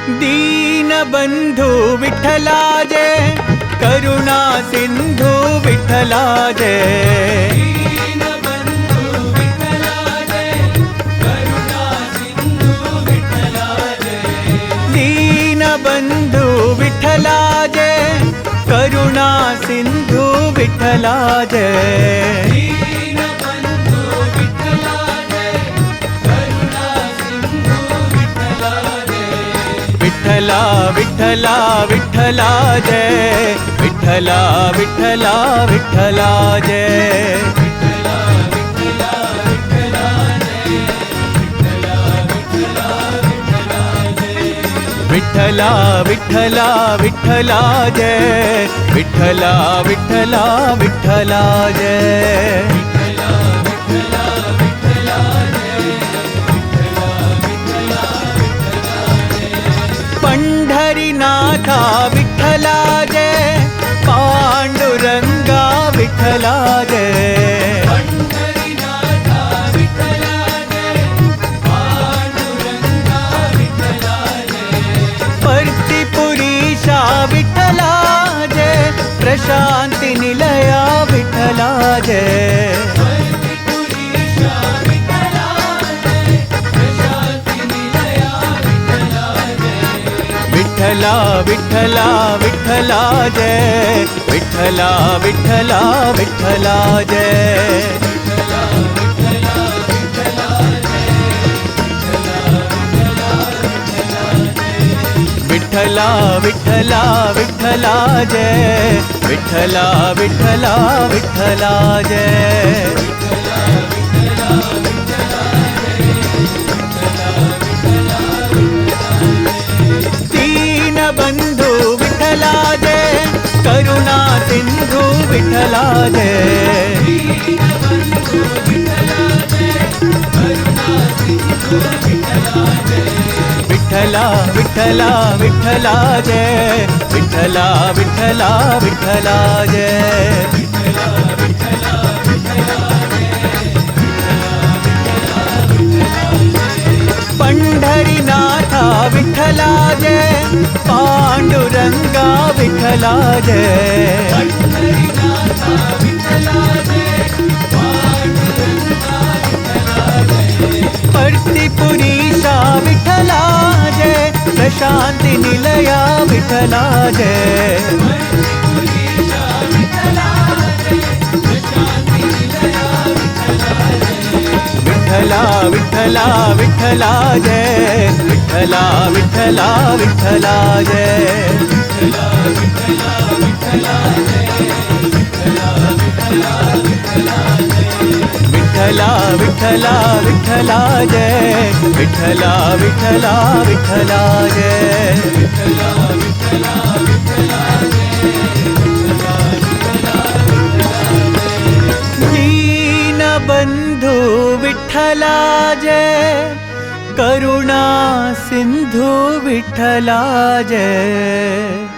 दीनबंधु विठ्ठला जय, करुणा सिंधु विठ्ठला जय। दीनबंधु विठ्ठला जय, करुणा सिंधु विठ्ठला जय। विठ्ठला विठ्ठला विठ्ठला जय, विठ्ठला विठ्ठला विठ्ठला जय। विठ्ठला विठ्ठला विठ्ठला जय, विठ्ठला विठ्ठला विठ्ठला जय। पंढरीनाथा विठ्ठला जय, पांडुरंगा विठ्ठला जय। परतीपुरीशा विठ्ठला जय, प्रशांती निलया विठ्ठला जय। विठ्ठला विठ्ठला विठ्ठला जय, विठ्ठला विठ्ठला विठ्ठला जय। विठ्ठला विठ्ठला विठ्ठला जय, विठ्ठला विठ्ठला विठ्ठला जय। दीनबंधु विठ्ठला जय, करुणा सिंधु विठ्ठला जय। विठ्ठला विठ्ठला विठ्ठला जय, विठ्ठला विठ्ठला विठ्ठला जय। पंढरीनाथा विठ्ठला जय, पांडुरंगा विठ्ठला जय। परतीपुरीशा विठ्ठला जय, प्रशांती निलया विठ्ठला जय। विठ्ठला विठ्ठला विठ्ठला जय, विठ्ठला विठ्ठला विठ्ठला जय। विठ्ठला विठ्ठला विठ्ठला जय, विठ्ठला विठ्ठला विठ्ठला जय। दीनबंधु विठ्ठला जय, करुणा सिंधु विठ्ठला जय।